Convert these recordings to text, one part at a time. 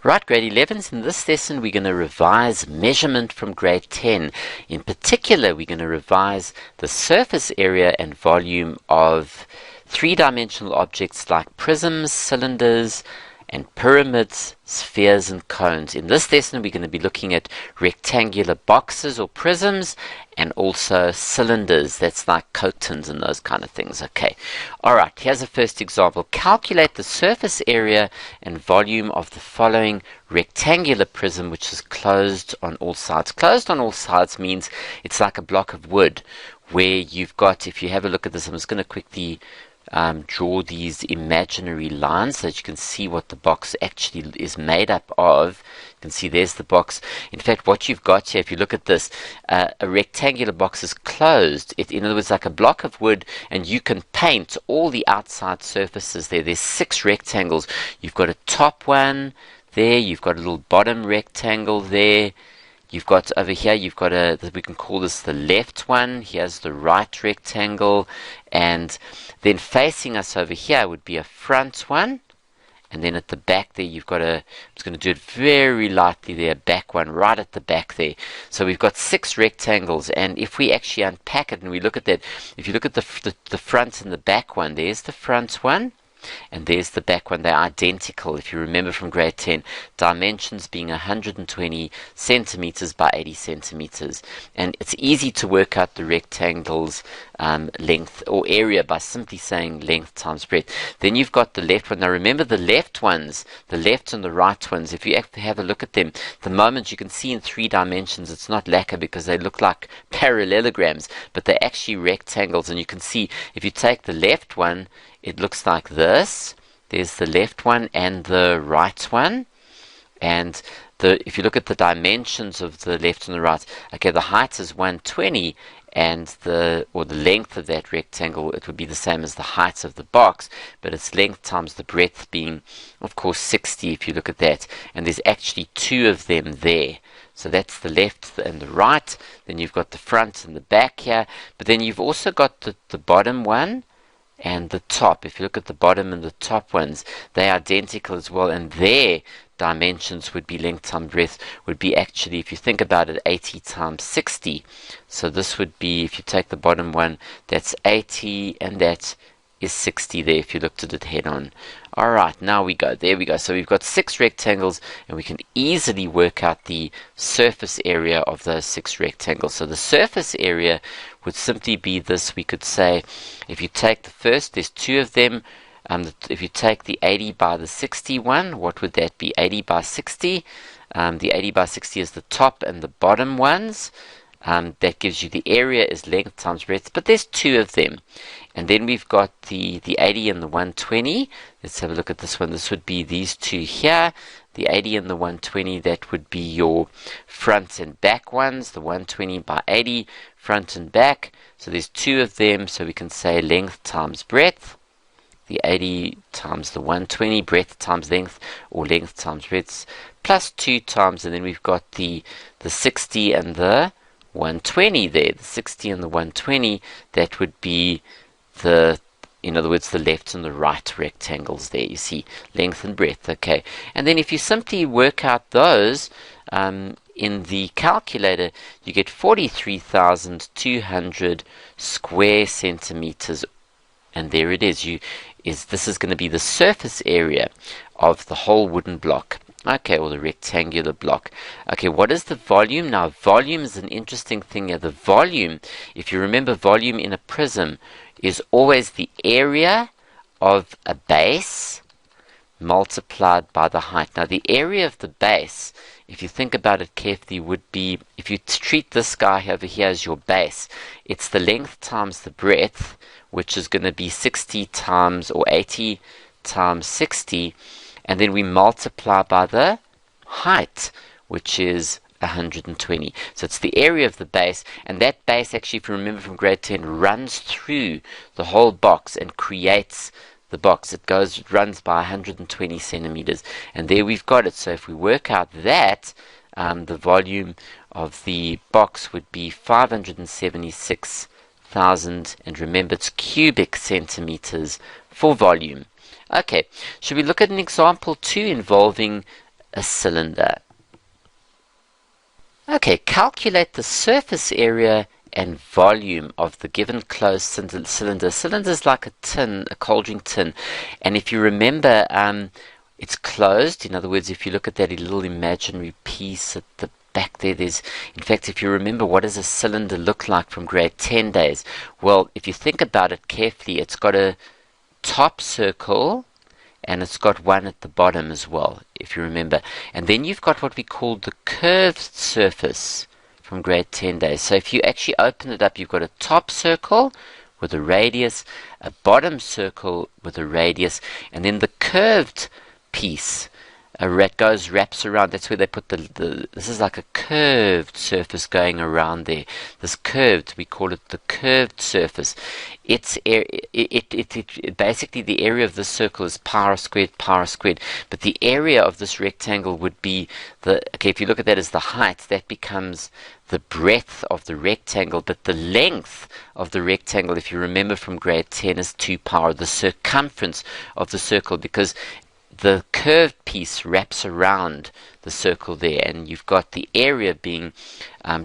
Right, grade 11s, in this lesson we're going to revise measurement from grade 10. In particular, we're going to revise the surface area and volume of three-dimensional objects like prisms, cylinders, and pyramids, spheres, and cones. In this lesson, we're going to be looking at rectangular boxes or prisms and also cylinders. That's like Coke tins and those kind of things. Okay. Alright, here's the first example. Calculate the surface area and volume of the following rectangular prism which is closed on all sides. Closed on all sides means it's like a block of wood where you've got, if you have a look at this, I'm just going to quickly draw these imaginary lines so that you can see what the box actually is made up of. You can see there's the box. In fact, what you've got here, if you look at this, a rectangular box is closed. In other words, like a block of wood, and you can paint all the outside surfaces there. There's 6 rectangles. You've got a top one there. You've got a little bottom rectangle there. You've got over here, you've got we can call this the left one. Here's the right rectangle. And then facing us over here would be a front one. And then at the back there, you've got I'm just going to do it very lightly there, back one, right at the back there. So we've got 6 rectangles. And if we actually unpack it and we look at that, if you look at the front and the back one, there's the front one. And there's the back one. They're identical, if you remember from grade 10. Dimensions being 120 centimeters by 80 centimeters. And it's easy to work out the rectangle's length or area by simply saying length times breadth. Then you've got the left one. Now remember the left ones, the left and the right ones, if you have a look at them, the moment you can see in 3 dimensions, it's not lacquer because they look like parallelograms, but they're actually rectangles. And you can see if you take the left one, it looks like this. There's the left one and the right one. And if you look at the dimensions of the left and the right, okay, the height is 120, and the length of that rectangle, it would be the same as the height of the box, but its length times the breadth being, of course, 60 if you look at that. And there's actually 2 of them there. So that's the left and the right. Then you've got the front and the back here. But then you've also got the bottom one and the top. If you look at the bottom and the top ones, they're identical as well, and their dimensions would be length times breadth, would be actually, if you think about it, 80 times 60. So this would be, if you take the bottom one, that's 80, and that is 60 there if you looked at it head on. Alright, now we go. There we go. So we've got 6 rectangles, and we can easily work out the surface area of those 6 rectangles. So the surface area would simply be this. We could say, if you take the first, there's 2 of them. If you take the 80 by the 61, what would that be? 80 by 60. The 80 by 60 is the top and the bottom ones. That gives you the area is length times breadth, but there's 2 of them. And then we've got the 80 and the 120. Let's have a look at this one. This would be these 2 here. The 80 and the 120, that would be your front and back ones. The 120 by 80, front and back. So there's 2 of them, so we can say length times breadth. The 80 times the 120, breadth times length, or length times breadth, plus 2 times, and then we've got the 60 and the 120 there. The 60 and the 120, that would be in other words, the left and the right rectangles there. You see, length and breadth. Okay. And then if you simply work out those in the calculator, you get 43,200 square centimeters. And there it is. This is going to be the surface area of the whole wooden block. Okay, or the rectangular block. Okay, what is the volume? Now, volume is an interesting thing here. The volume, if you remember, volume in a prism is always the area of a base multiplied by the height. Now, the area of the base, if you think about it carefully, would be, if you treat this guy over here as your base, it's the length times the breadth, which is going to be 60 times, or 80 times 60, and then we multiply by the height, which is 120. So it's the area of the base, and that base actually, if you remember from grade 10, runs through the whole box and creates the box. It runs by 120 centimeters, and there we've got it. So if we work out that, the volume of the box would be 576,000, and remember it's cubic centimeters for volume. Okay, should we look at an example 2 involving a cylinder. Okay, calculate the surface area and volume of the given closed cylinder. Cylinder is like a tin, a cauldron tin. And if you remember, it's closed. In other words, if you look at that little imaginary piece at the back there, in fact, if you remember, what does a cylinder look like from grade 10 days? Well, if you think about it carefully, it's got a top circle, and it's got one at the bottom as well, if you remember. And then you've got what we call the curved surface from grade 10 days. So if you actually open it up, you've got a top circle with a radius, a bottom circle with a radius, and then the curved piece wraps around. That's where they put this is like a curved surface going around there. This curved, we call it the curved surface. Basically the area of this circle is pi r squared, but the area of this rectangle would be if you look at that as the height, that becomes the breadth of the rectangle, but the length of the rectangle, if you remember from grade 10, is 2 pi, the circumference of the circle, because the curved piece wraps around the circle there, and you've got the area being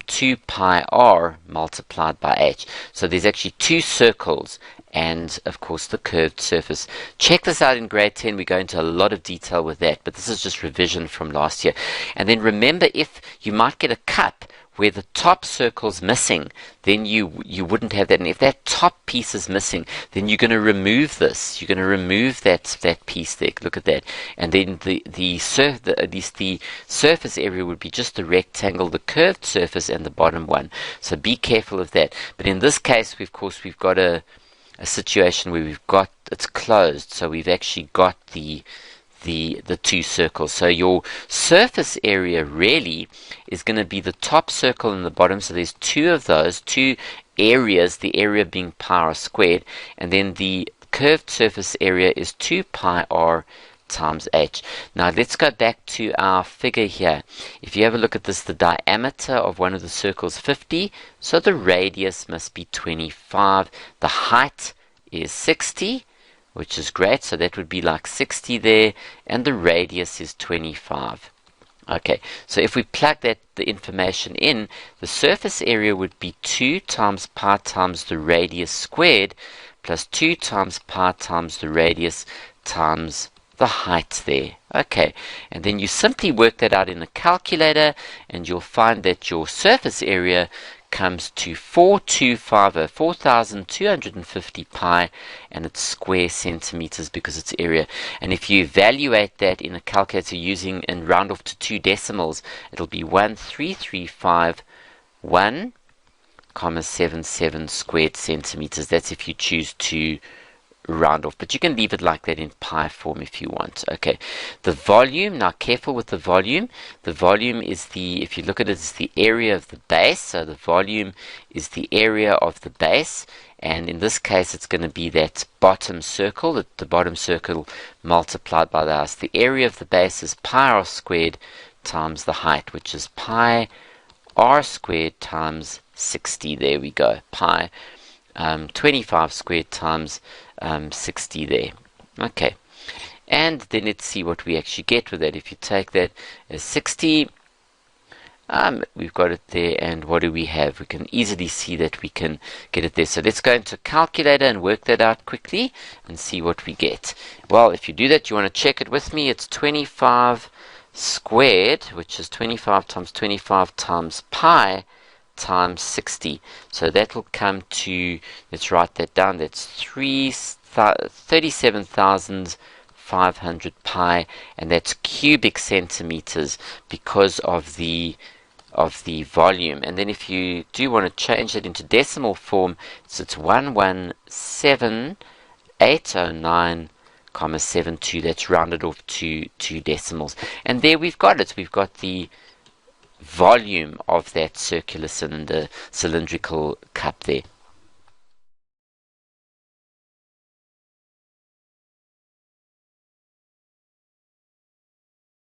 2 pi r multiplied by h. So there's actually two circles and, of course, the curved surface. Check this out in grade 10. We go into a lot of detail with that, but this is just revision from last year. And then remember, if you might get a cup where the top circle's missing, then you wouldn't have that. And if that top piece is missing, then you're going to remove this. You're going to remove that piece there. Look at that. And then the surface area would be just the rectangle, the curved surface, and the bottom one. So be careful of that. But in this case, we've got a situation where it's closed. So we've actually got the two circles. So your surface area really is going to be the top circle and the bottom. So there's two of those, two areas, the area being pi r squared, and then the curved surface area is 2 pi r times h. Now let's go back to our figure here. If you have a look at this, the diameter of one of the circles 50, so the radius must be 25. The height is 60, which is great, so that would be like 60 there, and the radius is 25. Okay, so if we plug the information in, the surface area would be 2 times pi times the radius squared, plus 2 times pi times the radius times the height there. Okay, and then you simply work that out in a calculator, and you'll find that your surface area comes to 4,250 pi, and it's square centimeters because it's area. And if you evaluate that in a calculator and round off to 2 decimals, it'll be 13351,77 squared centimeters. That's if you choose to round off, but you can leave it like that in pi form if you want. Okay, the volume, now careful with the volume. The volume is if you look at it, it's the area of the base. So the volume is the area of the base, and in this case it's going to be that bottom circle, the bottom circle multiplied by the house. The area of the base is pi r squared times the height, which is pi r squared times 60. There we go, pi 25 squared times 60 there. Okay, and then let's see what we actually get with that. If you take that as 60, we've got it there, and what do we have? We can easily see that we can get it there. So let's go into calculator and work that out quickly and see what we get. Well, if you do that, you want to check it with me. It's 25 squared, which is 25 times pi times 60. So that will come to, let's write that down, that's 37,500 pi, and that's cubic centimeters because of the volume. And then if you do want to change it into decimal form, so it's 117,809,72. That's rounded off to 2 decimals. And there we've got it. We've got the volume of that circular cylindrical cup there.